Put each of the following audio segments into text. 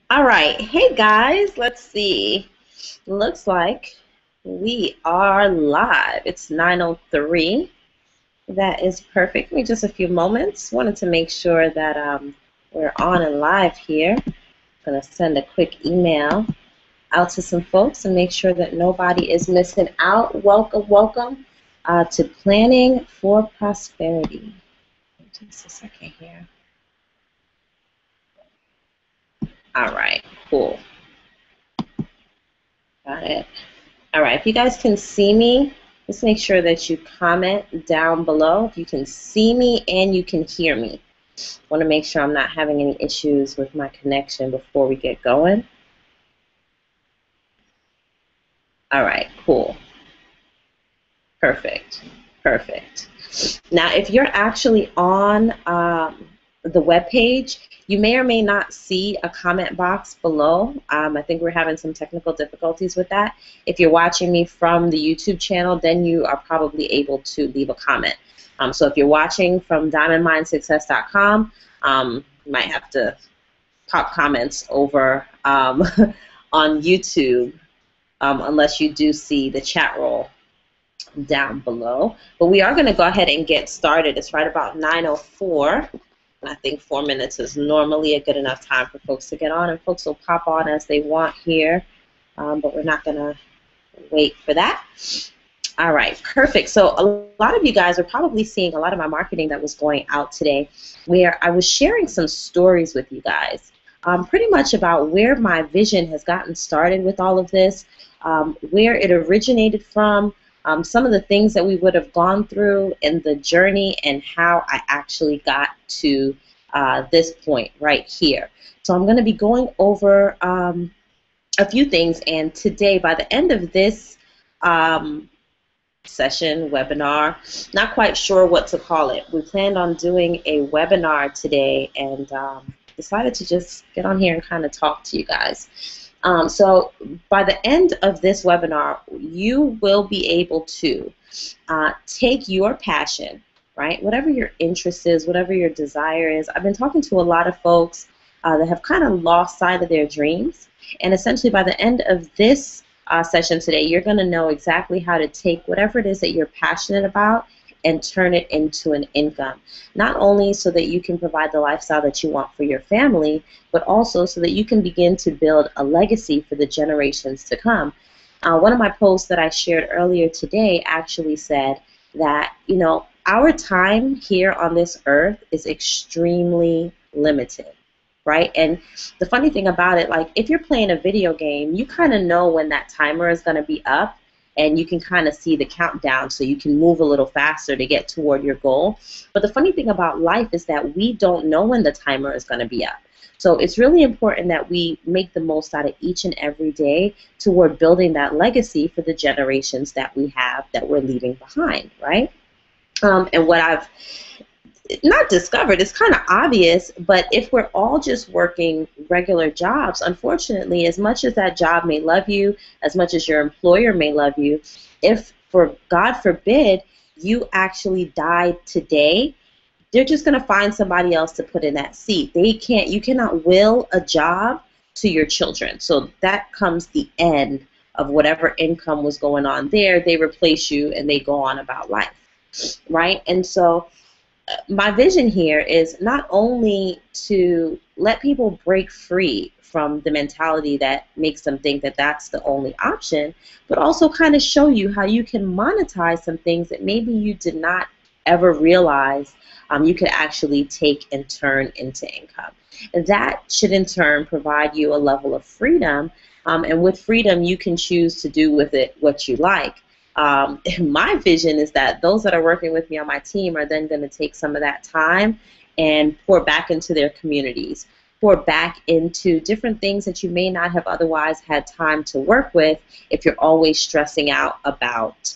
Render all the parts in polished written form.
All right. Hey guys, let's see. Looks like we are live. It's 9:03. That is perfect. Give me just a few moments. Wanted to make sure that we're on and live here. I'm going to send a quick email out to some folks and make sure that nobody is missing out. Welcome to Planning for Prosperity. Just a second here. All right, cool. Got it. All right, if you guys can see me, just make sure that you comment down below if you can see me and you can hear me. Want to make sure I'm not having any issues with my connection before we get going. All right, cool. Perfect. Now, if you're actually on the web page, you may or may not see a comment box below. I think we're having some technical difficulties with that. If you're watching me from the YouTube channel, then you are probably able to leave a comment. So if you're watching from diamondmindsuccess.com, you might have to pop comments over on YouTube unless you do see the chat roll down below. But we are going to go ahead and get started. It's right about 9:04. And I think 4 minutes is normally a good enough time for folks to get on, and folks will pop on as they want here, but we're not going to wait for that. All right, perfect. So a lot of you guys are probably seeing a lot of my marketing that was going out today, where I was sharing some stories with you guys, pretty much about where my vision has gotten started with all of this, where it originated from, some of the things that we would have gone through in the journey, and how I actually got to this point right here. So I'm going to be going over a few things, and today, by the end of this session, webinar, not quite sure what to call it. We planned on doing a webinar today, and decided to just get on here and kind of talk to you guys. So by the end of this webinar, you will be able to take your passion, right, whatever your interest is, whatever your desire is. I've been talking to a lot of folks that have kind of lost sight of their dreams, and essentially by the end of this session today, you're going to know exactly how to take whatever it is that you're passionate about and turn it into an income, not only so that you can provide the lifestyle that you want for your family, but also so that you can begin to build a legacy for the generations to come. One of my posts that I shared earlier today actually said that, you know, our time here on this earth is extremely limited, right? And the funny thing about it, like if you're playing a video game, you kind of know when that timer is going to be up, and you can kind of see the countdown, so you can move a little faster to get toward your goal. But the funny thing about life is that we don't know when the timer is going to be up. So it's really important that we make the most out of each and every day toward building that legacy for the generations that we have, that we're leaving behind, right? And what I've not discovered, it's kind of obvious, but if we're all just working regular jobs, unfortunately, as much as that job may love you, as much as your employer may love you, if, for God forbid, you actually died today, they're just going to find somebody else to put in that seat. You cannot will a job to your children. So that comes the end of whatever income was going on there. They replace you and they go on about life, right? And so my vision here is not only to let people break free from the mentality that makes them think that that's the only option, but also kind of show you how you can monetize some things that maybe you did not ever realize you could actually take and turn into income. And that should in turn provide you a level of freedom, and with freedom you can choose to do with it what you like. My vision is that those that are working with me on my team are then going to take some of that time and pour back into their communities, pour back into different things that you may not have otherwise had time to work with if you're always stressing out about,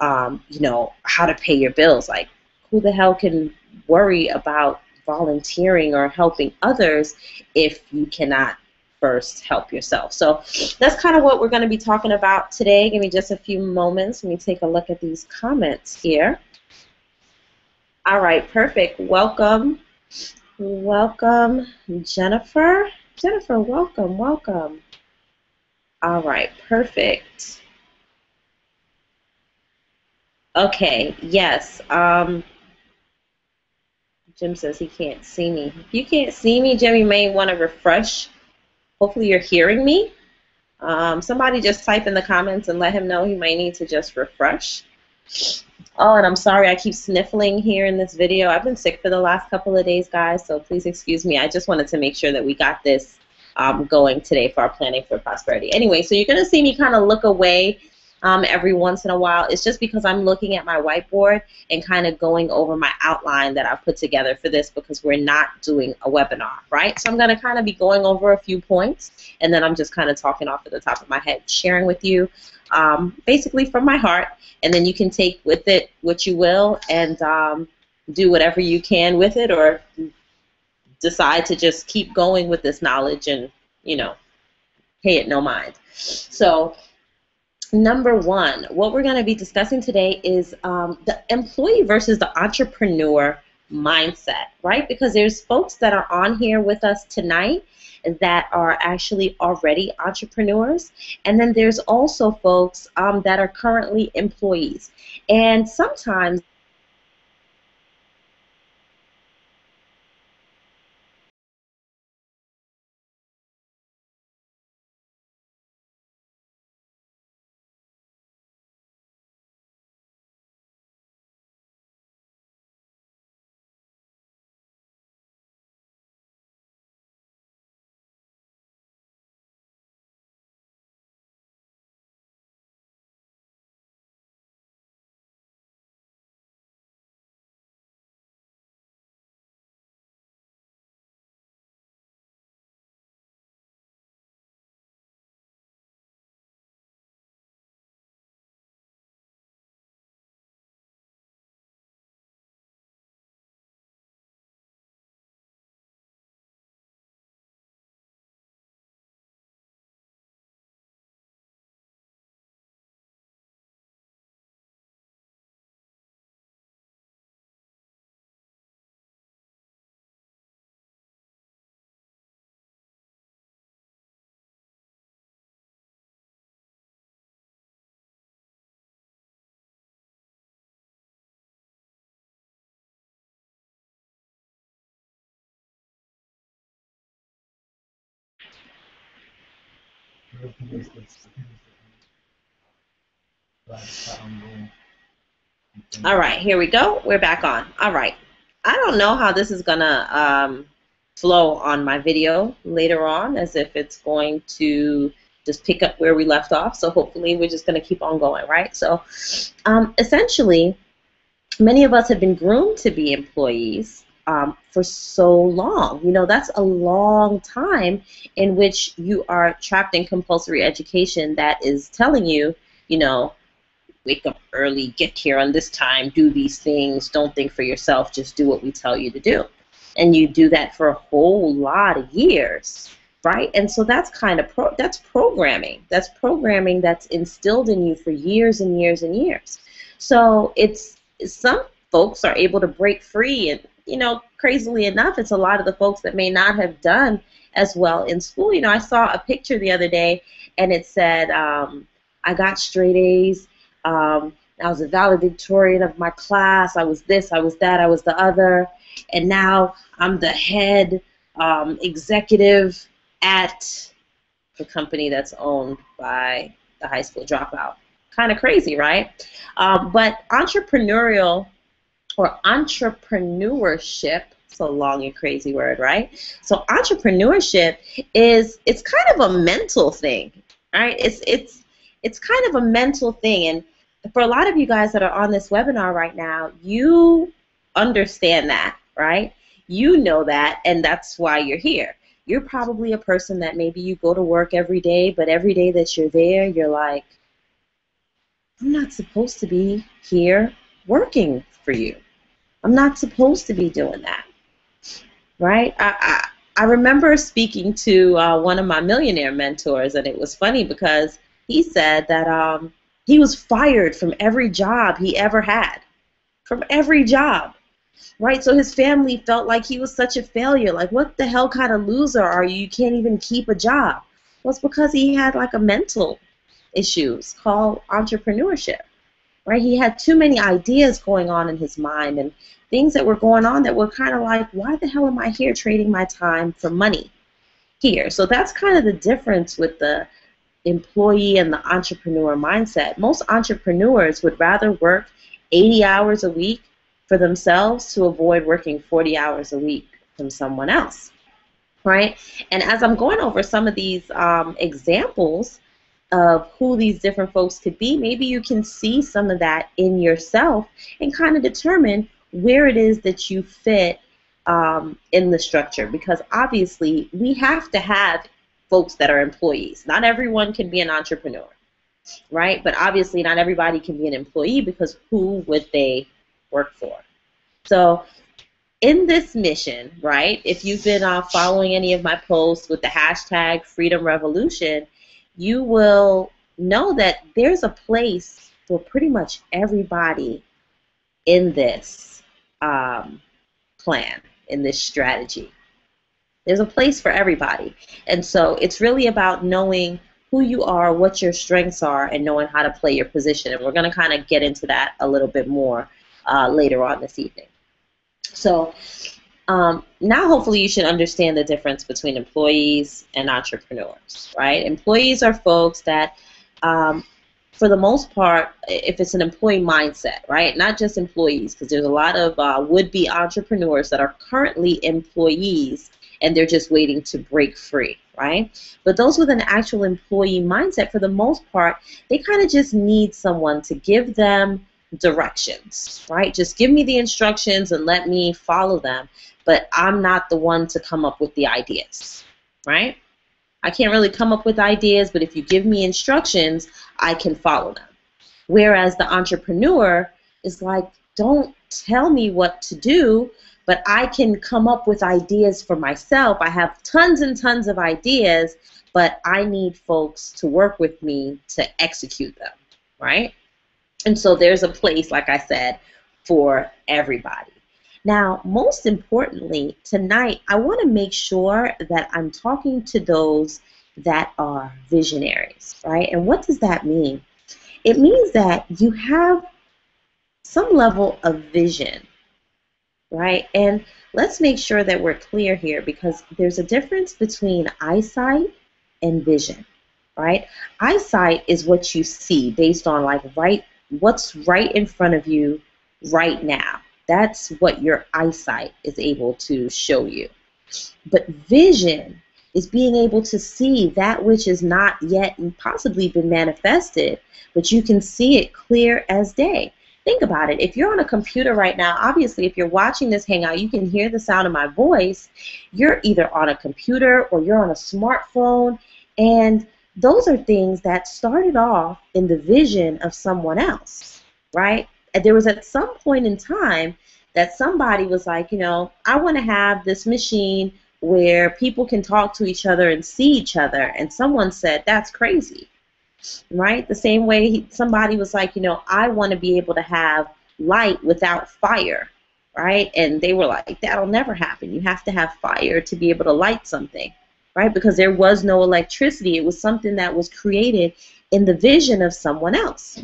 you know, how to pay your bills. Like, who the hell can worry about volunteering or helping others if you cannot first help yourself? So that's kind of what we're going to be talking about today. Give me just a few moments. Let me take a look at these comments here. All right, perfect. Welcome Welcome, Jennifer. Jennifer, welcome, welcome. All right, perfect. Okay, yes. Jim says he can't see me. If you can't see me, Jim, you may want to refresh. Hopefully you're hearing me. Somebody just type in the comments and let him know he may need to just refresh. Oh, and I'm sorry I keep sniffling here in this video. I've been sick for the last couple of days, guys, so please excuse me. I just wanted to make sure that we got this going today for our Planning for Prosperity. Anyway, so you're going to see me kind of look away every once in a while. It's just because I'm looking at my whiteboard and kind of going over my outline that I've put together for this because we're not doing a webinar, right? So I'm going to kind of be going over a few points, and then I'm just kind of talking off at the top of my head, sharing with you basically from my heart, and then you can take with it what you will and do whatever you can with it, or decide to just keep going with this knowledge and, you know, pay it no mind. So number one, what we're going to be discussing today is the employee versus the entrepreneur mindset, right? Because there's folks that are on here with us tonight that are actually already entrepreneurs, and then there's also folks that are currently employees. And sometimes all right, here we go. We're back on. All right. I don't know how this is going to flow on my video later on, as if it's going to just pick up where we left off. So hopefully we're just going to keep on going, right? So essentially, many of us have been groomed to be employees for so long. You know, that's a long time in which you are trapped in compulsory education that is telling you, you know, wake up early, get here on this time, do these things, don't think for yourself, just do what we tell you to do. And you do that for a whole lot of years, right? And so that's kind of that's programming. That's programming that's instilled in you for years and years and years. So it's some folks are able to break free, and you know, crazily enough, it's a lot of the folks that may not have done as well in school. You know, I saw a picture the other day, and it said, I got straight A's. I was a valedictorian of my class. I was this, I was that, I was the other, and now I'm the head executive at the company that's owned by the high school dropout. Kind of crazy, right? But entrepreneurial or entrepreneurship, it's a long and crazy word, right? So entrepreneurship it's kind of a mental thing, right? It's kind of a mental thing, and for a lot of you guys that are on this webinar right now, you understand that, right? You know that, and that's why you're here. You're probably a person that maybe you go to work every day, but every day that you're there, you're like, I'm not supposed to be here working for you. I'm not supposed to be doing that, right? I remember speaking to one of my millionaire mentors, and it was funny because he said that he was fired from every job he ever had, from every job. right? So his family felt like he was such a failure. Like, what the hell kind of loser are you? You can't even keep a job. Well, it's because he had like a mental issues called entrepreneurship, right? He had too many ideas going on in his mind and things that were going on that were kind of like, why the hell am I here trading my time for money here? So that's kind of the difference with the employee and the entrepreneur mindset. Most entrepreneurs would rather work 80 hours a week for themselves to avoid working 40 hours a week from someone else, right? And as I'm going over some of these examples of who these different folks could be, maybe you can see some of that in yourself and kind of determine where it is that you fit in the structure, because obviously we have to have folks that are employees. Not everyone can be an entrepreneur, right? But obviously not everybody can be an employee, because who would they work for? So in this mission, right, if you've been following any of my posts with the hashtag Freedom Revolution, you will know that there's a place for pretty much everybody in this plan, in this strategy. There's a place for everybody. And so it's really about knowing who you are, what your strengths are, and knowing how to play your position. And we're going to kind of get into that a little bit more later on this evening. So now hopefully you should understand the difference between employees and entrepreneurs, right? Employees are folks that, for the most part, if it's an employee mindset, right, not just employees, because there's a lot of would-be entrepreneurs that are currently employees and they're just waiting to break free, right? But those with an actual employee mindset, for the most part, they kind of just need someone to give them directions, right? Just give me the instructions and let me follow them, but I'm not the one to come up with the ideas, right? I can't really come up with ideas, but if you give me instructions, I can follow them. Whereas the entrepreneur is like, don't tell me what to do, but I can come up with ideas for myself. I have tons and tons of ideas, but I need folks to work with me to execute them, right? And so there's a place, like I said, for everybody. Now, most importantly, tonight, I want to make sure that I'm talking to those that are visionaries, right? And what does that mean? It means that you have some level of vision, right? And let's make sure that we're clear here, because there's a difference between eyesight and vision, right? Eyesight is what you see based on what's right in front of you right now. That's what your eyesight is able to show you. But vision is being able to see that which is not yet possibly been manifested, but you can see it clear as day. Think about it. If you're on a computer right now, obviously if you're watching this hangout, you can hear the sound of my voice. You're either on a computer or you're on a smartphone, and those are things that started off in the vision of someone else, right? And there was at some point in time that somebody was like, I want to have this machine where people can talk to each other and see each other. And someone said, that's crazy, right? The same way somebody was like, I want to be able to have light without fire, right? And they were like, that'll never happen. You have to have fire to be able to light something, right? Because there was no electricity. It was something that was created in the vision of someone else.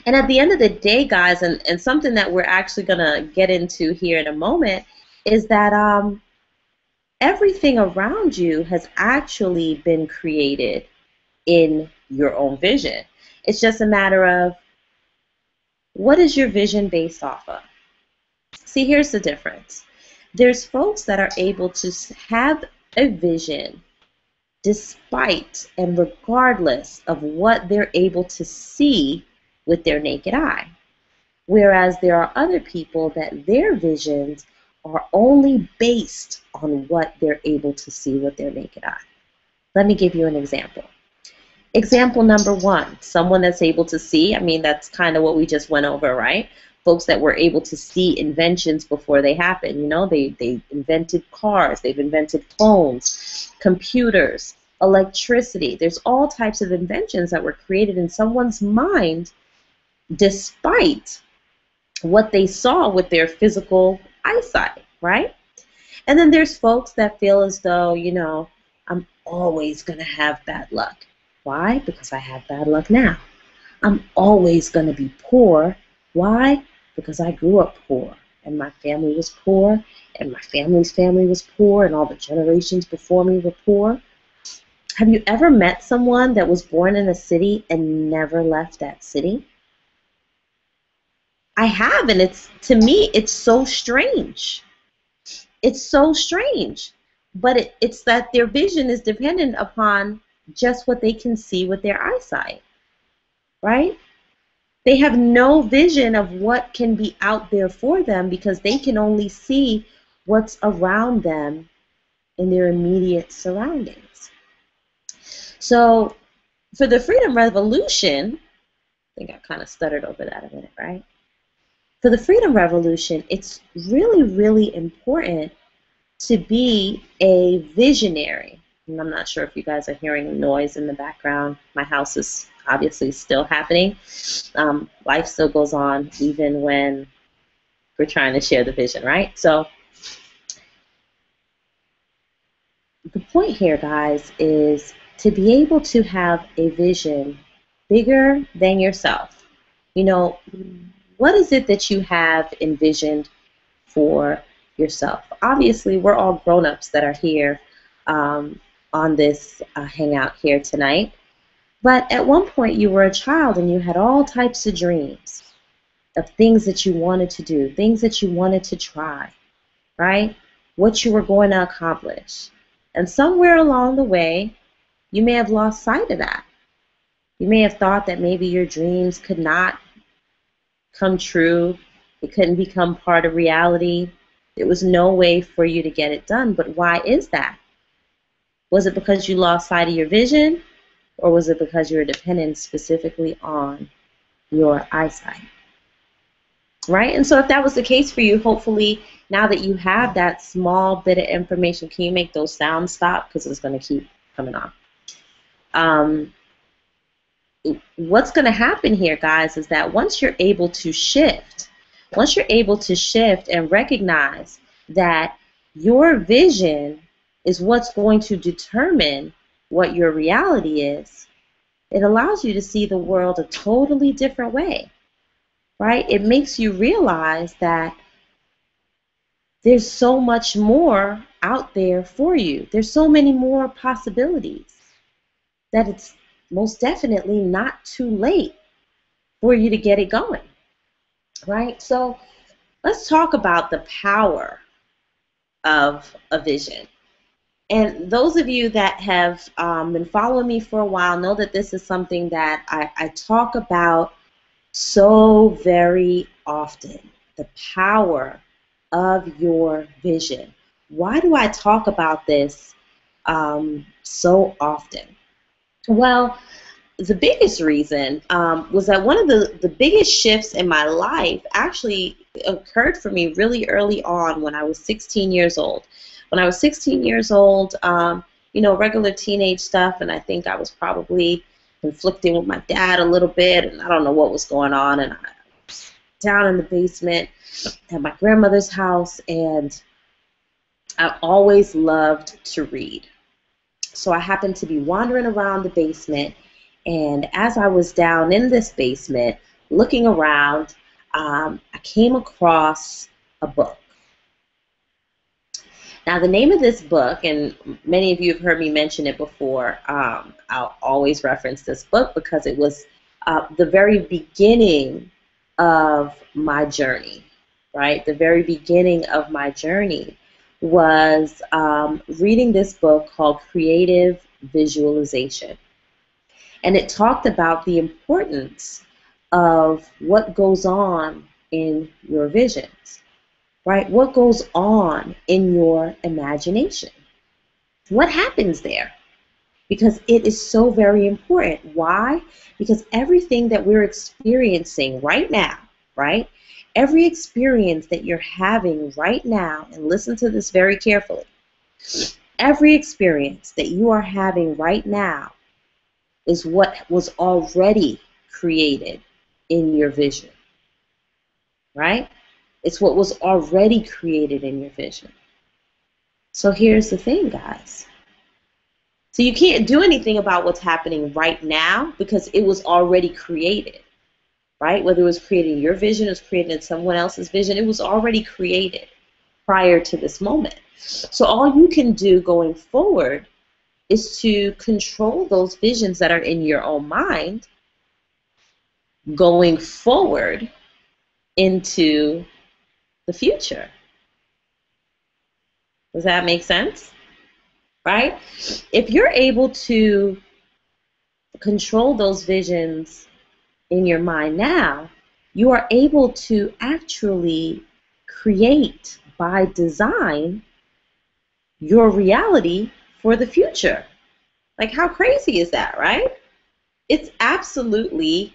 And at the end of the day, guys, and something that we're actually going to get into here in a moment, is that everything around you has actually been created in your own vision. It's just a matter of, what is your vision based off of? See, here's the difference. There's folks that are able to have a vision despite and regardless of what they're able to see with their naked eye. Whereas there are other people that their visions are only based on what they're able to see with their naked eye. Let me give you an example. Example number one, someone that's able to see, that's kind of what we just went over, right? Folks that were able to see inventions before they happen. They invented cars, they've invented phones, computers, electricity. There's all types of inventions that were created in someone's mind despite what they saw with their physical eyesight, right? And then there's folks that feel as though, I'm always going to have bad luck. Why? Because I have bad luck now. I'm always going to be poor. Why? Because I grew up poor, and my family was poor, and my family's family was poor, and all the generations before me were poor. Have you ever met someone that was born in a city and never left that city? I have, and to me, it's so strange. It's so strange. But it's that their vision is dependent upon just what they can see with their eyesight, right? They have no vision of what can be out there for them because they can only see what's around them in their immediate surroundings. So for the Freedom Revolution, I think I kind of stuttered over that a minute, right? For the Freedom Revolution, it's really, really important to be a visionary. And I'm not sure if you guys are hearing noise in the background. My house is obviously still happening. Life still goes on even when we're trying to share the vision, right? So the point here, guys, is to be able to have a vision bigger than yourself. What is it that you have envisioned for yourself? Obviously, we're all grown-ups that are here on this hangout here tonight. But at one point, you were a child and you had all types of dreams of things that you wanted to do, things that you wanted to try, right? What you were going to accomplish. And somewhere along the way, you may have lost sight of that. You may have thought that maybe your dreams could not come true. It couldn't become part of reality. There was no way for you to get it done. But why is that? Was it because you lost sight of your vision? Or was it because you were dependent specifically on your eyesight? Right? And so if that was the case for you, hopefully now that you have that small bit of information, can you make those sounds stop? Because it's going to keep coming on. What's going to happen here, guys, is that once you're able to shift and recognize that your vision is what's going to determine what your reality is, it allows you to see the world a totally different way, right? It makes you realize that there's so much more out there for you. There's so many more possibilities that it's most definitely not too late for you to get it going, right? So let's talk about the power of a vision. And those of you that have been following me for a while know that this is something that I talk about so very often, the power of your vision. Why do I talk about this so often? Well, the biggest reason was that one of the biggest shifts in my life actually occurred for me really early on when I was 16 years old. When I was 16 years old, regular teenage stuff, and I think I was probably conflicting with my dad a little bit, and I don't know what was going on, and I was down in the basement at my grandmother's house, and I always loved to read. So I happened to be wandering around the basement, and as I was down in this basement looking around, I came across a book. Now, the name of this book, and many of you have heard me mention it before, I'll always reference this book because it was the very beginning of my journey, right? The very beginning of my journey was reading this book called Creative Visualization. And it talked about the importance of what goes on in your visions, right? What goes on in your imagination? What happens there? Because it is so very important. Why? Because everything that we're experiencing right now, right? Every experience that you're having right now, and listen to this very carefully, every experience that you are having right now is what was already created in your vision, right? It's what was already created in your vision. So here's the thing, guys. So you can't do anything about what's happening right now because it was already created, right? Whether it was created in your vision, it was created in someone else's vision, it was already created prior to this moment. So all you can do going forward is to control those visions that are in your own mind going forward into the future. Does that make sense? Right? If you're able to control those visions in your mind now, you are able to actually create by design your reality for the future. Like, how crazy is that, right? It's absolutely,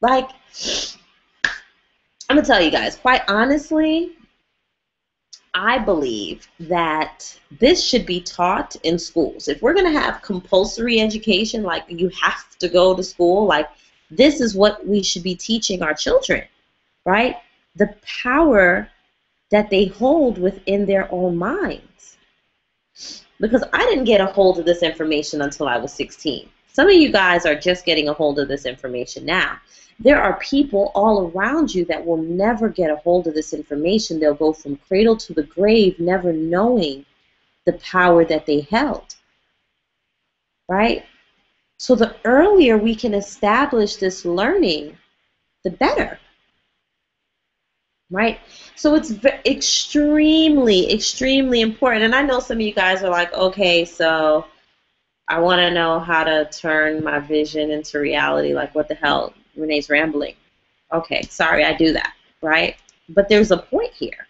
like, I'm going to tell you guys, quite honestly, I believe that this should be taught in schools. If we're going to have compulsory education, like you have to go to school, like this is what we should be teaching our children, right? The power that they hold within their own minds. Because I didn't get a hold of this information until I was 16. Some of you guys are just getting a hold of this information now. There are people all around you that will never get a hold of this information. They'll go from cradle to the grave never knowing the power that they held, right? So the earlier we can establish this learning, the better, right? So it's extremely, extremely important. And I know some of you guys are like, okay, so I want to know how to turn my vision into reality. Like, what the hell? Renee's rambling. Okay, sorry, I do that, right? But there's a point here.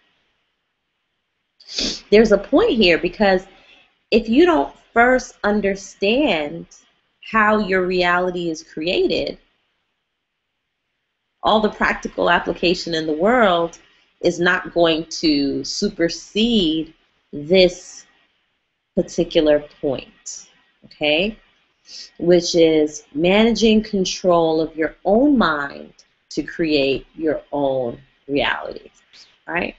There's a point here because if you don't first understand how your reality is created, all the practical application in the world is not going to supersede this particular point, okay? Which is managing control of your own mind to create your own reality, right?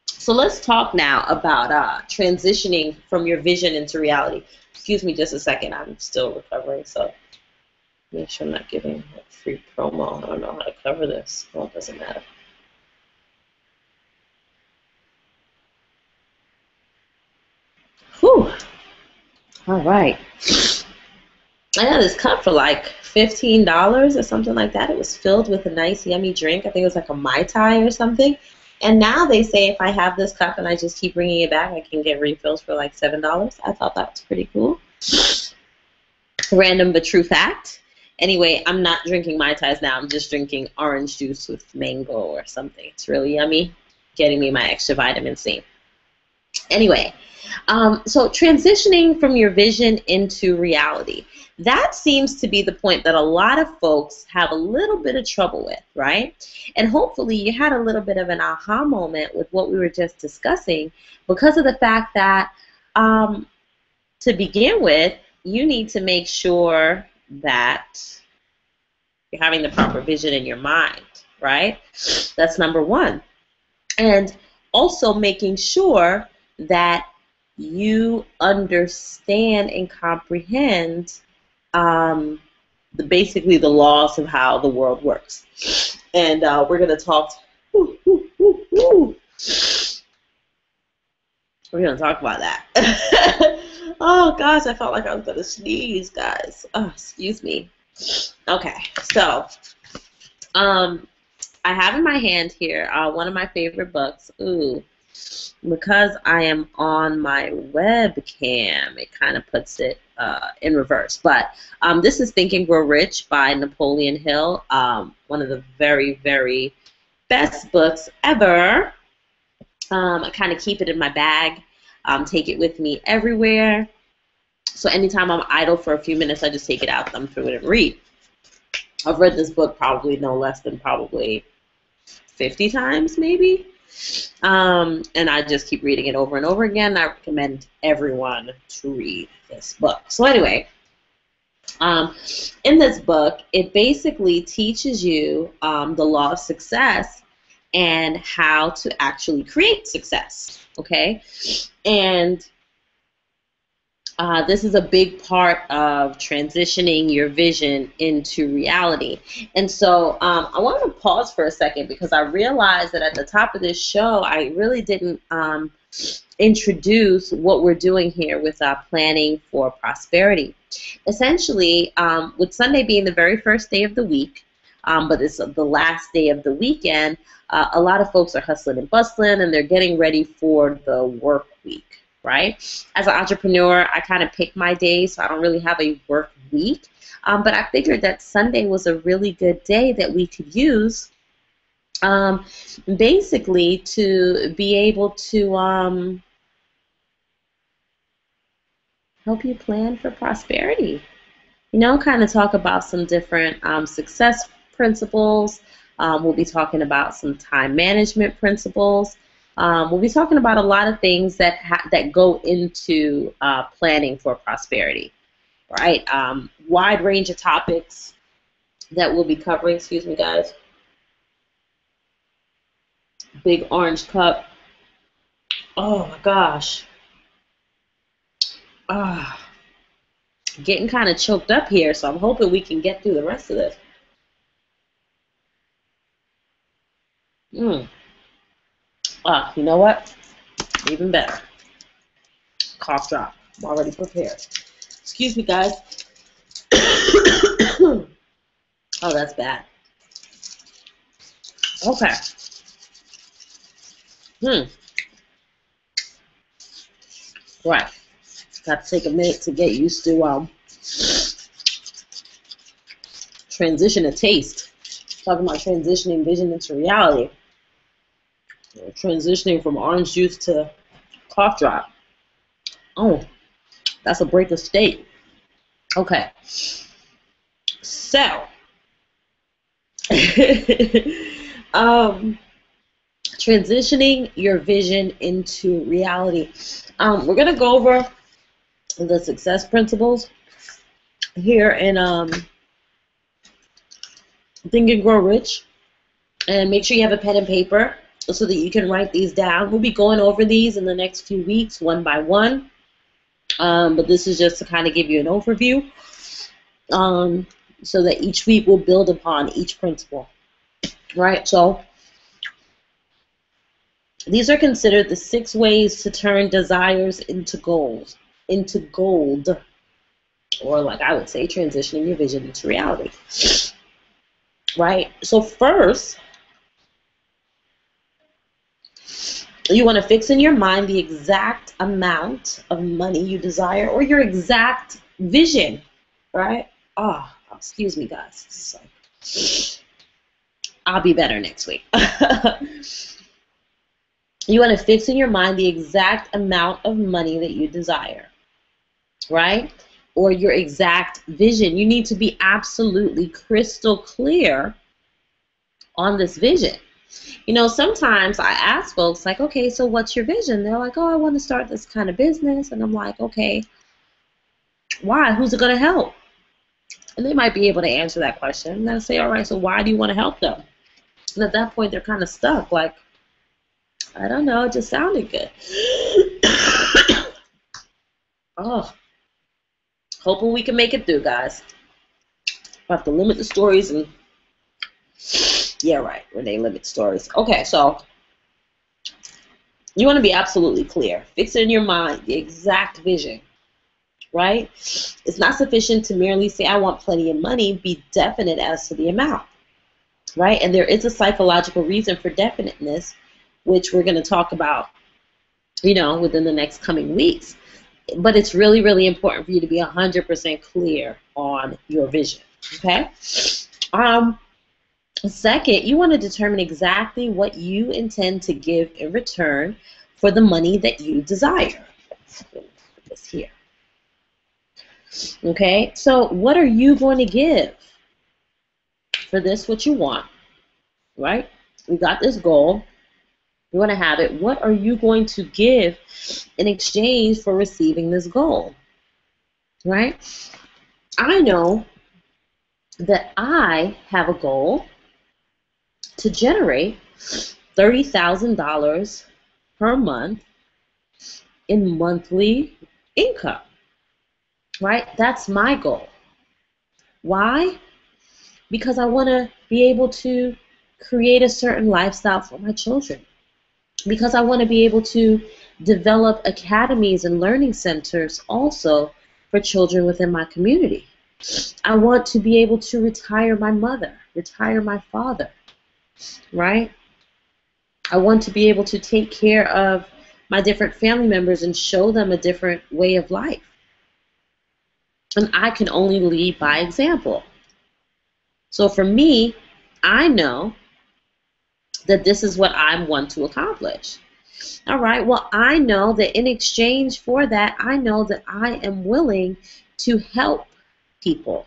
So let's talk now about transitioning from your vision into reality. Excuse me just a second, I'm still recovering, so make sure I'm not giving a free promo. I don't know how to cover this. Well, it doesn't matter. Whew. All right. I got this cup for like $15 or something like that. It was filled with a nice, yummy drink. I think it was like a Mai Tai or something. And now they say if I have this cup and I just keep bringing it back, I can get refills for like $7. I thought that was pretty cool. Random but true fact. Anyway, I'm not drinking Mai Tais now. I'm just drinking orange juice with mango or something. It's really yummy, getting me my extra vitamin C. Anyway, so transitioning from your vision into reality. That seems to be the point that a lot of folks have a little bit of trouble with, right? And hopefully you had a little bit of an aha moment with what we were just discussing because of the fact that to begin with, you need to make sure that you're having the proper vision in your mind, right? That's number one. And also making sure that you understand and comprehend basically the laws of how the world works. And we're going to talk. We're going to talk about that. Oh gosh, I felt like I was going to sneeze, guys. Oh, excuse me. Okay, so I have in my hand here one of my favorite books. Ooh. Because I am on my webcam, it kind of puts it in reverse. But this is Think and Grow Rich by Napoleon Hill, one of the very, very best books ever. I kind of keep it in my bag, take it with me everywhere. So anytime I'm idle for a few minutes, I just take it out, thumb through it, and read. I've read this book probably no less than probably 50 times, maybe. And I just keep reading it over and over again. I recommend everyone to read this book. So anyway, in this book, it basically teaches you the law of success and how to actually create success, okay? And this is a big part of transitioning your vision into reality. And so I want to pause for a second because I realized that at the top of this show, I really didn't introduce what we're doing here with planning for prosperity. Essentially, with Sunday being the very first day of the week, but it's the last day of the weekend, a lot of folks are hustling and bustling and they're getting ready for the work week. Right? As an entrepreneur, I kind of pick my days, so I don't really have a work week. But I figured that Sunday was a really good day that we could use basically to be able to help you plan for prosperity. You know, kind of talk about some different success principles. We'll be talking about some time management principles. We'll be talking about a lot of things that that go into planning for prosperity, right? Wide range of topics that we'll be covering. Excuse me, guys. Big orange cup. Oh my gosh. Getting kind of choked up here, so I'm hoping we can get through the rest of this. You know what? Even better. Cough drop. I'm already prepared. Excuse me, guys. Oh, that's bad. Okay. Right. Got to take a minute to get used to transition of taste. Talking about transitioning vision into reality. Transitioning from orange juice to cough drop. Oh, that's a break of state. Okay. So, transitioning your vision into reality. We're going to go over the success principles here in Think and Grow Rich. And make sure you have a pen and paper so that you can write these down. We'll be going over these in the next few weeks, one by one. But this is just to kind of give you an overview so that each week we'll build upon each principle. Right? So these are considered the 6 ways to turn desires into gold, or like I would say, transitioning your vision into reality. Right? So first, you want to fix in your mind the exact amount of money you desire or your exact vision, right? Oh, excuse me, guys. I'll be better next week. You want to fix in your mind the exact amount of money that you desire, right? Or your exact vision. You need to be absolutely crystal clear on this vision. You know, sometimes I ask folks, like, okay, so what's your vision? They're like, oh, I want to start this kind of business. And I'm like, okay, why? Who's it going to help? And they might be able to answer that question. And I'll say, all right, so why do you want to help them? And at that point, they're kind of stuck, like, I don't know, it just sounded good. Oh, hoping we can make it through, guys. We'll have to limit the stories and, yeah, right, Renee, limit stories. Okay, so you want to be absolutely clear. Fix it in your mind, the exact vision, right? It's not sufficient to merely say, I want plenty of money. Be definite as to the amount, right? And there is a psychological reason for definiteness, which we're going to talk about, you know, within the next coming weeks. But it's really, really important for you to be 100% clear on your vision, okay? Second, you want to determine exactly what you intend to give in return for the money that you desire. Put this here. Okay, so what are you going to give for this, what you want, right? We got this goal. You want to have it. What are you going to give in exchange for receiving this goal, right? I know that I have a goal to generate $30,000 per month in monthly income, right? That's my goal. Why? Because I want to be able to create a certain lifestyle for my children. Because I want to be able to develop academies and learning centers also for children within my community. I want to be able to retire my mother, retire my father, right? I want to be able to take care of my different family members and show them a different way of life. And I can only lead by example. So for me, I know that this is what I want to accomplish. All right, well, I know that in exchange for that, I know that I am willing to help people,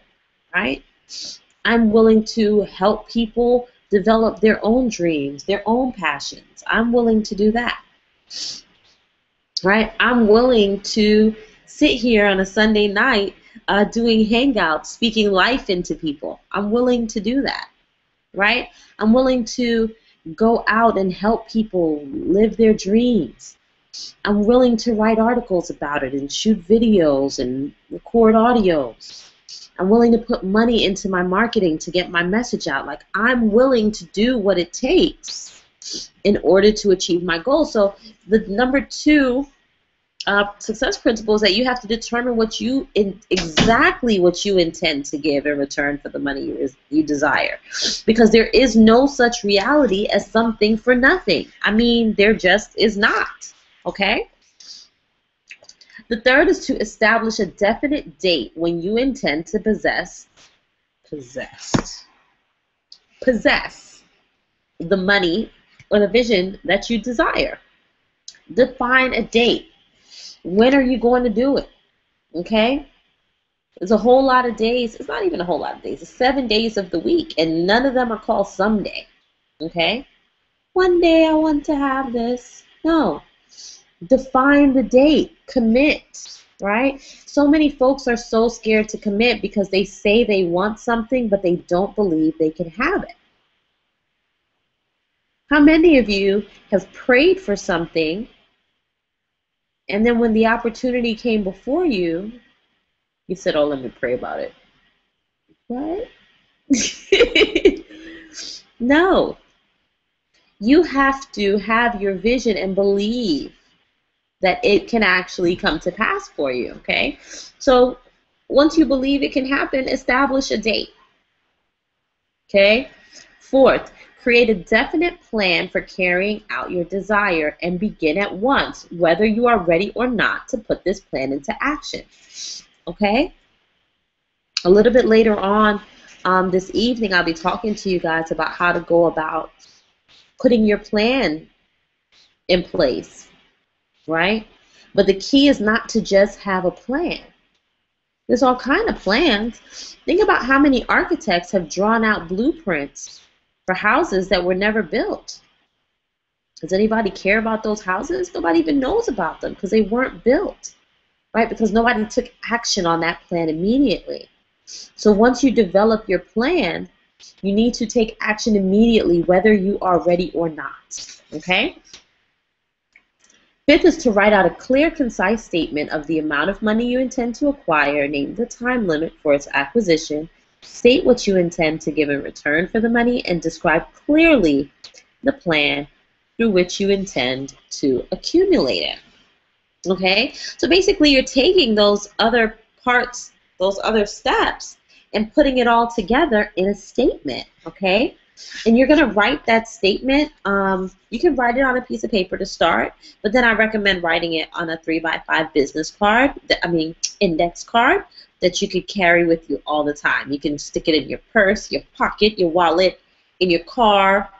right? I'm willing to help people develop their own dreams, their own passions. I'm willing to do that, right? I'm willing to sit here on a Sunday night doing hangouts, speaking life into people. I'm willing to do that, right? I'm willing to go out and help people live their dreams. I'm willing to write articles about it and shoot videos and record audios. I'm willing to put money into my marketing to get my message out. Like, I'm willing to do what it takes in order to achieve my goal. So the number 2 success principle is that you have to determine exactly what you intend to give in return for the money you desire. Because there is no such reality as something for nothing. I mean, there just is not. Okay? The third is to establish a definite date when you intend to possess the money or the vision that you desire. Define a date. When are you going to do it? Okay? There's a whole lot of days. It's not even a whole lot of days. It's 7 days of the week, and none of them are called someday. Okay? One day I want to have this. No. Define the date. Commit. Right? So many folks are so scared to commit because they say they want something, but they don't believe they can have it. How many of you have prayed for something, and then when the opportunity came before you, you said, oh, let me pray about it? What? No. You have to have your vision and believe that it can actually come to pass for you, okay? So once you believe it can happen, establish a date, okay? 4th, create a definite plan for carrying out your desire and begin at once, whether you are ready or not to put this plan into action. Okay? A little bit later on this evening, I'll be talking to you guys about how to go about putting your plan in place, right? But the key is not to just have a plan. There's all kinds of plans. Think about how many architects have drawn out blueprints for houses that were never built. Does anybody care about those houses? Nobody even knows about them because they weren't built, right? Because nobody took action on that plan immediately. So once you develop your plan, you need to take action immediately, whether you are ready or not, okay? 5th is to write out a clear, concise statement of the amount of money you intend to acquire, name the time limit for its acquisition, state what you intend to give in return for the money, and describe clearly the plan through which you intend to accumulate it. Okay? So basically, you're taking those other parts, those other steps, and putting it all together in a statement. Okay? And you're going to write that statement. You can write it on a piece of paper to start, but then I recommend writing it on a 3x5 business card, index card, that you could carry with you all the time. You can stick it in your purse, your pocket, your wallet, in your car.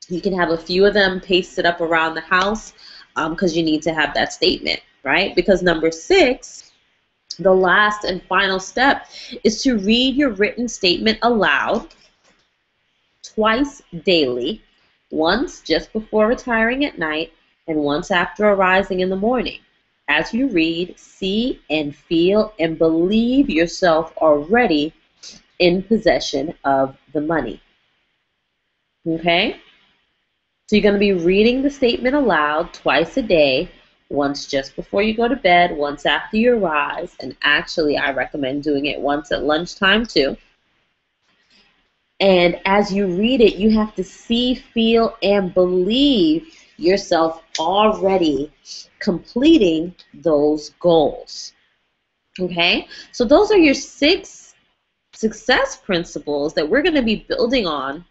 You can have a few of them pasted up around the house because you need to have that statement, right? Because number 6, the last and final step, is to read your written statement aloud twice daily, once just before retiring at night and once after arising in the morning. As you read, see and feel and believe yourself already in possession of the money. Okay? So you're going to be reading the statement aloud twice a day, once just before you go to bed, once after you rise, and actually I recommend doing it once at lunchtime too. And as you read it, you have to see, feel, and believe yourself already completing those goals. Okay? So those are your 6 success principles that we're going to be building on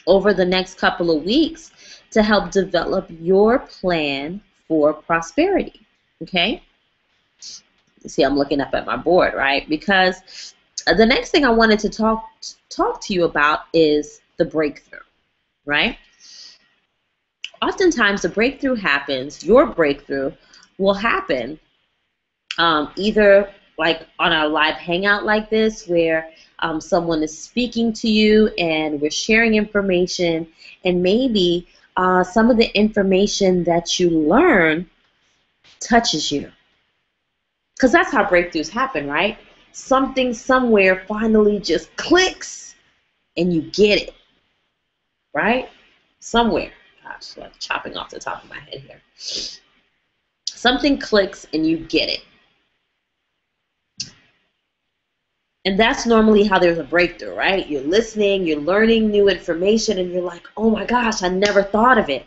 over the next couple of weeks to help develop your plan for prosperity. Okay? See, I'm looking up at my board, right? Because the next thing I wanted to talk to you about is the breakthrough, right? Oftentimes the breakthrough happens, your breakthrough will happen either like on a live hangout like this where someone is speaking to you and we're sharing information, and maybe some of the information that you learn touches you. Because that's how breakthroughs happen, right? Something somewhere finally just clicks and you get it, right? Somewhere. Gosh, like chopping off the top of my head here. Something clicks and you get it. And that's normally how there's a breakthrough, right? You're listening, you're learning new information, and you're like, oh my gosh, I never thought of it.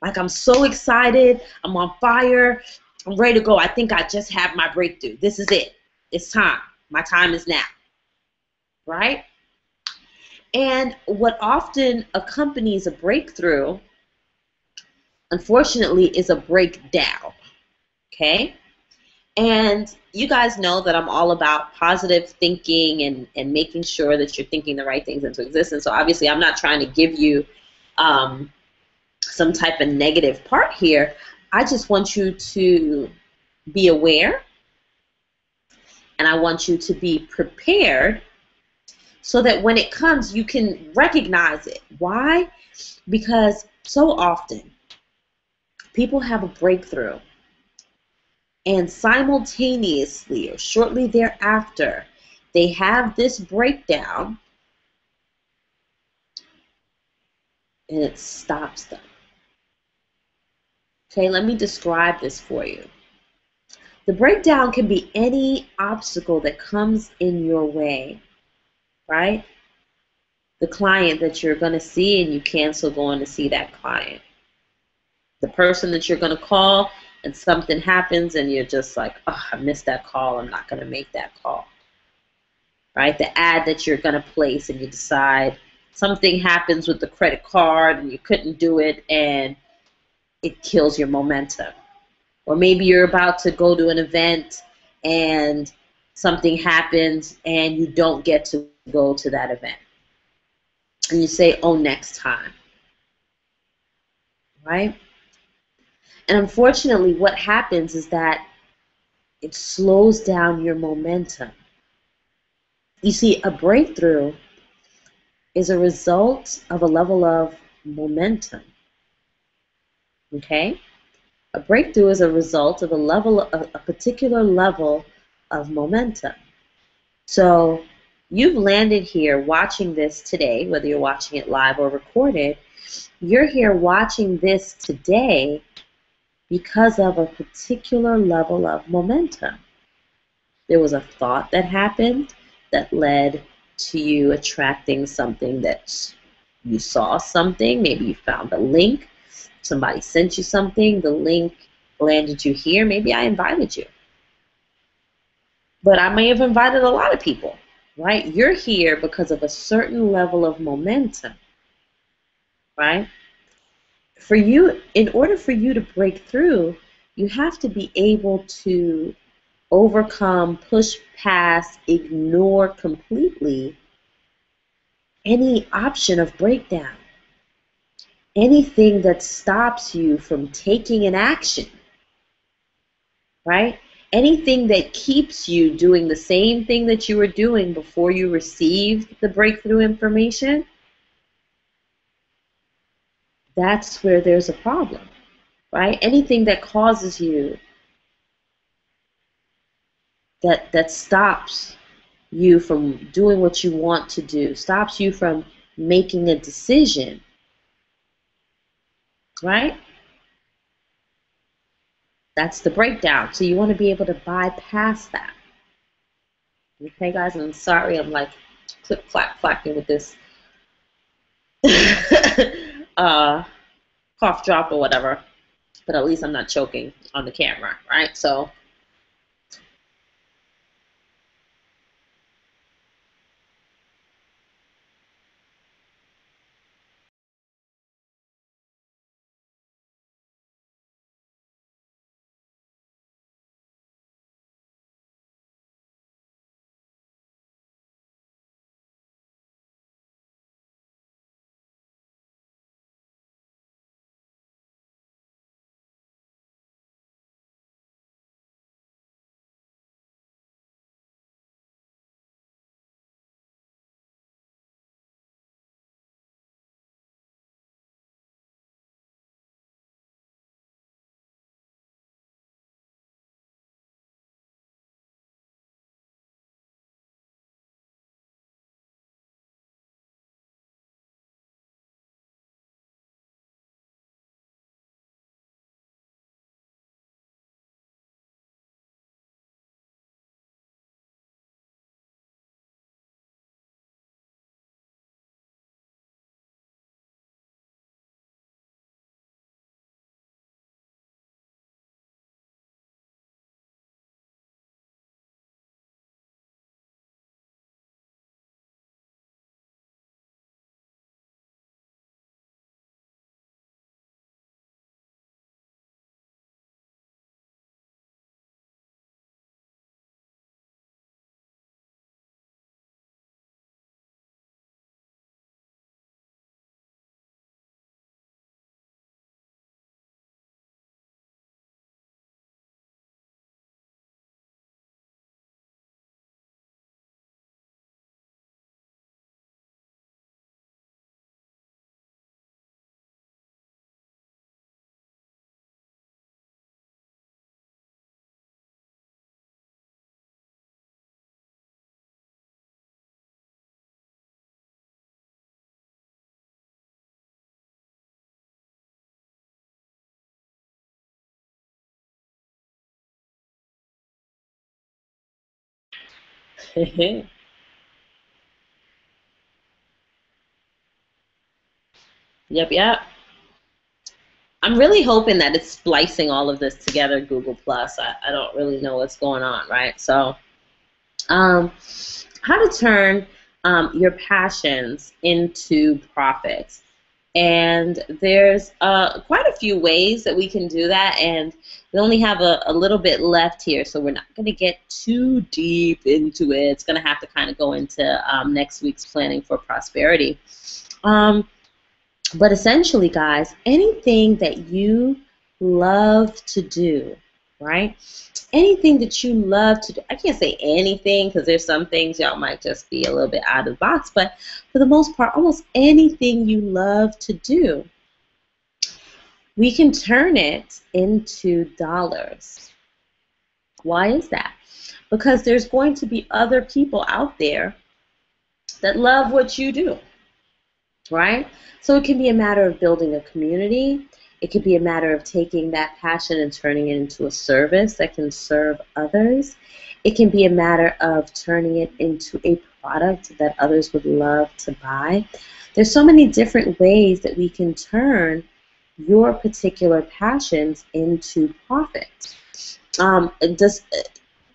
Like, I'm so excited, I'm on fire, I'm ready to go. I think I just have my breakthrough. This is it. It's time. My time is now, right? And what often accompanies a breakthrough, unfortunately, is a breakdown, okay? And you guys know that I'm all about positive thinking and making sure that you're thinking the right things into existence. So obviously I'm not trying to give you some type of negative part here. I just want you to be aware, and I want you to be prepared so that when it comes, you can recognize it. Why? Because so often people have a breakthrough, and simultaneously or shortly thereafter, they have this breakdown and it stops them. Okay, let me describe this for you. The breakdown can be any obstacle that comes in your way, right? The client that you're going to see and you cancel going to see that client. The person that you're going to call and something happens and you're just like, oh, I missed that call, I'm not going to make that call. Right? The ad that you're going to place and you decide something happens with the credit card and you couldn't do it and it kills your momentum. Or maybe you're about to go to an event and something happens and you don't get to go to that event. And you say, oh, next time. Right? And unfortunately, what happens is that it slows down your momentum. You see, a breakthrough is a result of a level of momentum. Okay? A breakthrough is a result of a particular level of momentum. So you've landed here watching this today, whether you're watching it live or recorded, you're here watching this today because of a particular level of momentum. There was a thought that happened that led to you attracting something that you saw something. Maybe you found a link. Somebody sent you something. The link landed you here. Maybe I invited you. But I may have invited a lot of people, right? You're here because of a certain level of momentum, right? For you, in order for you to break through, you have to be able to overcome, push past, ignore completely any option of breakdown. Anything that stops you from taking an action, right? Anything that keeps you doing the same thing that you were doing before you received the breakthrough information, that's where there's a problem, right? Anything that causes you, that stops you from doing what you want to do, stops you from making a decision, right? That's the breakdown. So you want to be able to bypass that. Okay, guys, I'm sorry I'm like click clack clacking with this uh, cough drop or whatever, but at least I'm not choking on the camera, right? So, yep, yep. I'm really hoping that it's splicing all of this together, Google Plus. I don't really know what's going on, right? So, um, how to turn your passions into profits. And there's quite a few ways that we can do that, and we only have a little bit left here, so we're not going to get too deep into it. It's going to have to kind of go into next week's planning for prosperity. Um, but essentially, guys, anything that you love to do, right? Anything that you love to do. I can't say anything because there's some things y'all might just be a little bit out of the box, but for the most part, almost anything you love to do, we can turn it into dollars. Why is that? Because there's going to be other people out there that love what you do, right? So it can be a matter of building a community. It could be a matter of taking that passion and turning it into a service that can serve others. It can be a matter of turning it into a product that others would love to buy. There's so many different ways that we can turn your particular passions into profit. Just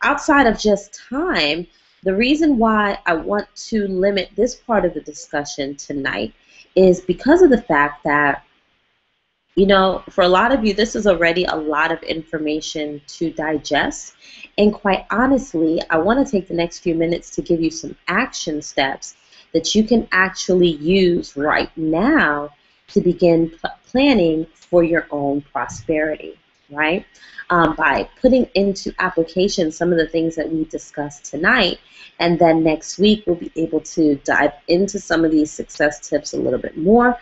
outside of just time, the reason why I want to limit this part of the discussion tonight is because of the fact that, you know, for a lot of you, this is already a lot of information to digest. And quite honestly, I want to take the next few minutes to give you some action steps that you can actually use right now to begin planning for your own prosperity, right? By putting into application some of the things that we discussed tonight. And then next week, we'll be able to dive into some of these success tips a little bit more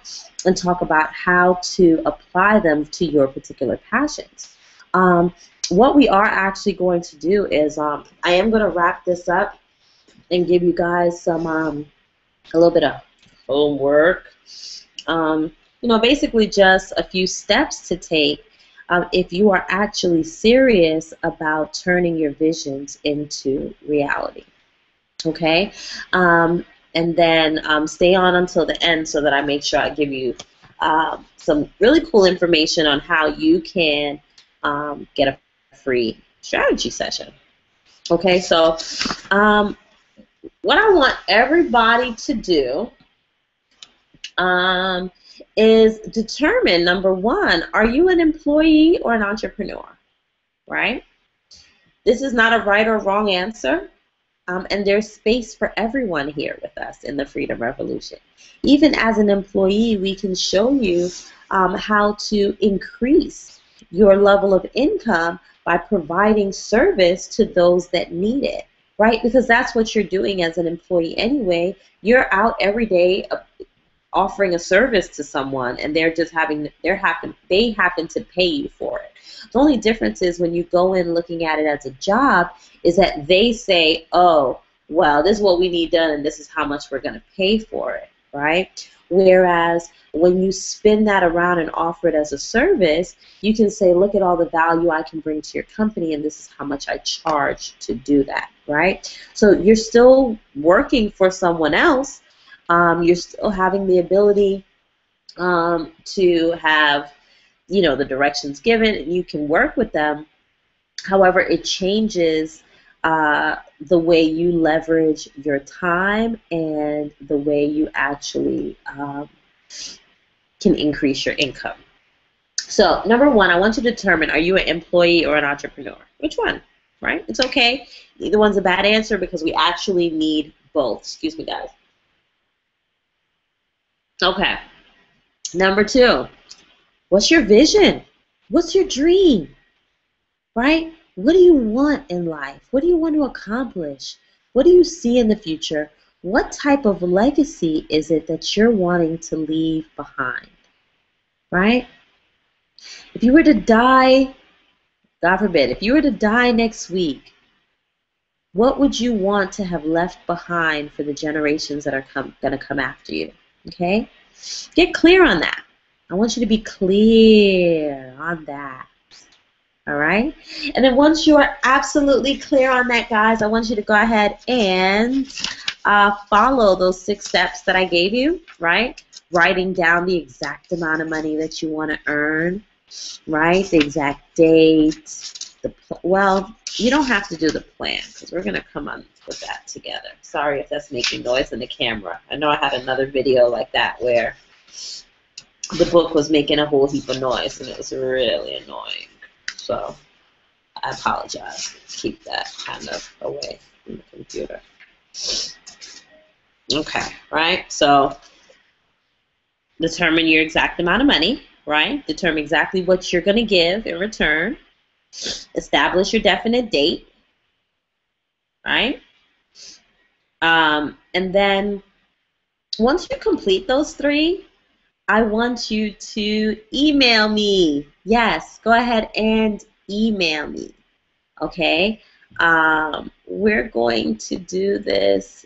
and talk about how to apply them to your particular passions. What we are actually going to do is I am going to wrap this up and give you guys some a little bit of homework. basically just a few steps to take if you are actually serious about turning your visions into reality. Okay? And then stay on until the end so that I make sure I give you some really cool information on how you can get a free strategy session. Okay, so what I want everybody to do is determine, number one, are you an employee or an entrepreneur, right? This is not a right or wrong answer, and there's space for everyone here with us in the Freedom Revolution. Even as an employee, we can show you how to increase your level of income by providing service to those that need it, right? Because that's what you're doing as an employee anyway. You're out every day offering a service to someone, and they're just they happen to pay you for it. The only difference is when you go in looking at it as a job is that they say, oh, well, this is what we need done and this is how much we're going to pay for it, right? Whereas when you spin that around and offer it as a service, you can say, look at all the value I can bring to your company, and this is how much I charge to do that, right? So you're still working for someone else. You're still having the ability to have, the directions given, and you can work with them. However, it changes the way you leverage your time and the way you actually can increase your income. So, number one, I want you to determine, are you an employee or an entrepreneur? Which one, right? It's okay. Neither one's a bad answer because we actually need both. Excuse me, guys. Okay. Number two, what's your vision? What's your dream? Right? What do you want in life? What do you want to accomplish? What do you see in the future? What type of legacy is it that you're wanting to leave behind? Right? If you were to die, God forbid, if you were to die next week, what would you want to have left behind for the generations that are going to come after you? Okay? Get clear on that. I want you to be clear on that. All right? And then once you are absolutely clear on that, guys, I want you to go ahead and follow those 6 steps that I gave you, right? Writing down the exact amount of money that you want to earn, right? The exact date. Well, you don't have to do the plan because we're going to come on with that together. Sorry if that's making noise in the camera. I know I had another video like that where the book was making a whole heap of noise and it was really annoying. So I apologize. Keep that kind of away from the computer. Okay, right? So determine your exact amount of money, right? Determine exactly what you're going to give in return. Establish your definite date, right? And then once you complete those 3, I want you to email me. Yes, go ahead and email me. Okay? We're going to do this.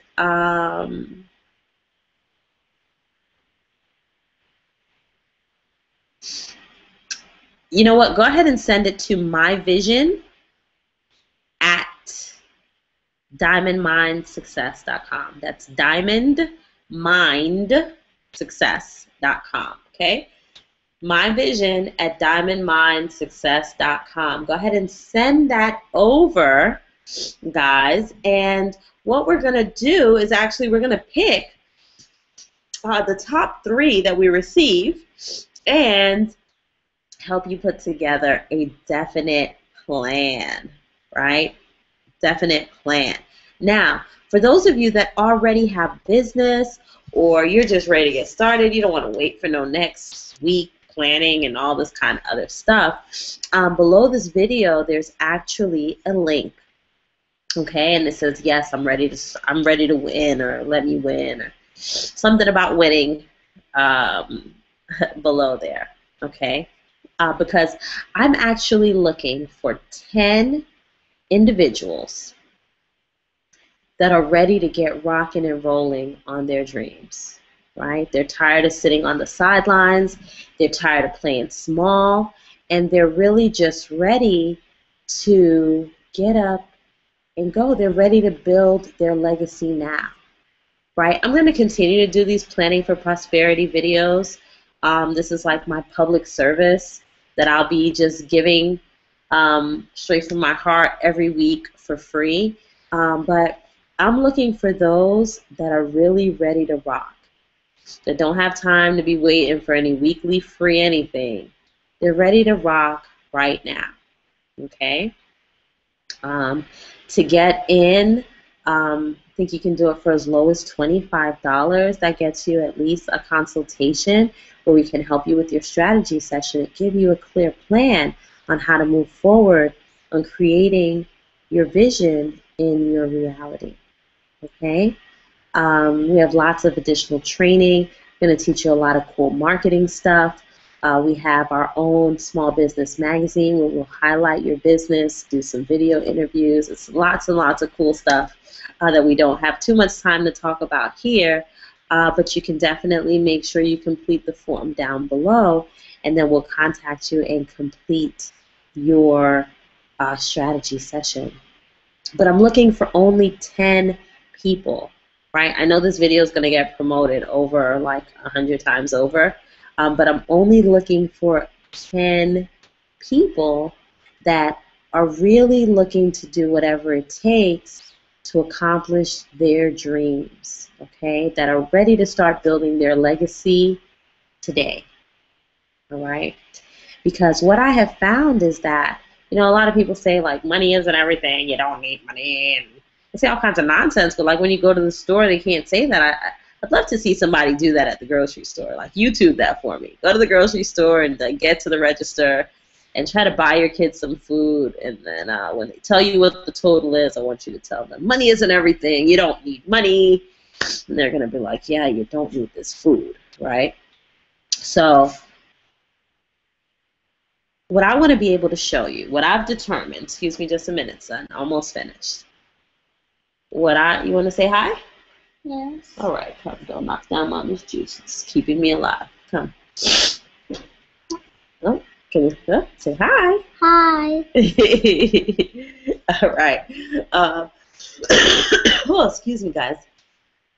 You know what? Go ahead and send it to myvision@diamondmindsuccess.com. That's diamondmindsuccess.com. Okay? myvision@diamondmindsuccess.com. Go ahead and send that over, guys. And what we're going to do is actually we're going to pick the top 3 that we receive and help you put together a definite plan, right? Definite plan. Now, for those of you that already have business or you're just ready to get started, you don't want to wait for no next week planning and all this kind of other stuff, below this video there's actually a link, okay, and it says, yes, I'm ready to win, or let me win, or something about winning below there, okay, because I'm actually looking for 10 individuals that are ready to get rocking and rolling on their dreams. right? They're tired of sitting on the sidelines. They're tired of playing small, and they're really just ready to get up and go. They're ready to build their legacy now, right? I'm going to continue to do these planning for prosperity videos. This is like my public service that I'll be just giving straight from my heart every week for free. But I'm looking for those that are really ready to rock, that don't have time to be waiting for any weekly free anything. They're ready to rock right now, okay? To get in, I think you can do it for as low as $25. That gets you at least a consultation where we can help you with your strategy session and give you a clear plan on how to move forward on creating your vision in your reality. Okay? We have lots of additional training. We're going to teach you a lot of cool marketing stuff. We have our own small business magazine where we'll highlight your business, do some video interviews. It's lots and lots of cool stuff that we don't have too much time to talk about here, but you can definitely make sure you complete the form down below, and then we'll contact you and complete your strategy session. But I'm looking for only 10 people, right? I know this video is going to get promoted over like 100 times over. But I'm only looking for 10 people that are really looking to do whatever it takes to accomplish their dreams, okay, that are ready to start building their legacy today, all right? Because what I have found is that, you know, a lot of people say, like, money isn't everything, you don't need money, and they say all kinds of nonsense, but, like, when you go to the store, they can't say that. I'd love to see somebody do that at the grocery store. Like, YouTube that for me. Go to the grocery store and get to the register and try to buy your kids some food. And then when they tell you what the total is, I want you to tell them, money isn't everything. You don't need money. And they're going to be like, yeah, you don't need this food, right? So what I want to be able to show you, what I've determined, excuse me just a minute, son, almost finished. You want to say hi? Yes. All right, come, don't knock down mommy's juice. It's keeping me alive. Come. Oh, can you say hi? Hi. All right. Oh, excuse me, guys.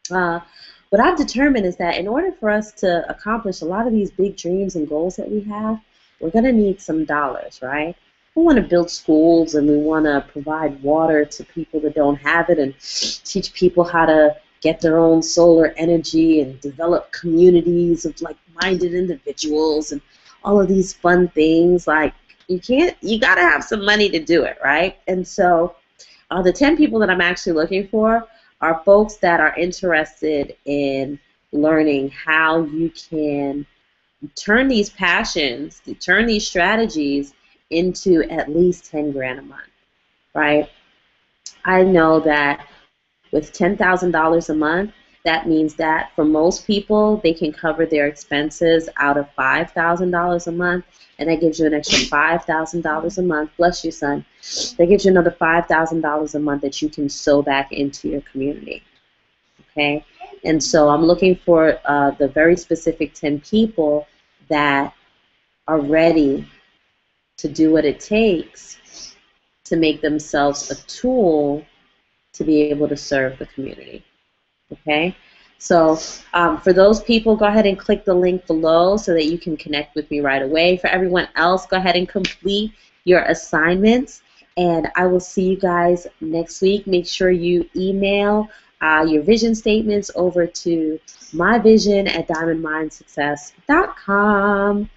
What I've determined is that in order for us to accomplish a lot of these big dreams and goals that we have, we're going to need some dollars, right? We want to build schools, and we want to provide water to people that don't have it, and teach people how to get their own solar energy and develop communities of like-minded individuals and all of these fun things. Like, you got to have some money to do it, right? And so the 10 people that I'm actually looking for are folks that are interested in learning how you can turn these passions, turn these strategies into at least 10 grand a month, right? I know that with $10,000 a month, that means that for most people, they can cover their expenses out of $5,000 a month, and that gives you an extra $5,000 a month. Bless you, son. That gives you another $5,000 a month that you can sow back into your community, okay? And so I'm looking for the very specific 10 people that are ready to do what it takes to make themselves a tool to be able to serve the community, okay? So for those people, go ahead and click the link below so that you can connect with me right away. For everyone else, go ahead and complete your assignments, and I will see you guys next week. Make sure you email your vision statements over to myvision@diamondmindsuccess.com,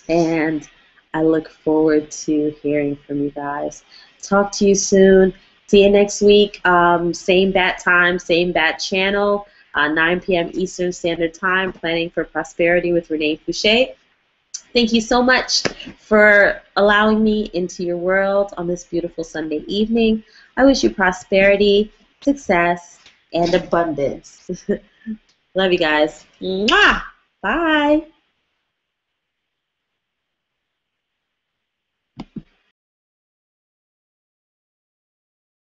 and I look forward to hearing from you guys. Talk to you soon. See you next week. Same bat time, same bat channel, 9 p.m. Eastern Standard Time, Planning for Prosperity with IamReneeFouche. Thank you so much for allowing me into your world on this beautiful Sunday evening. I wish you prosperity, success, and abundance. Love you guys. Mwah! Bye.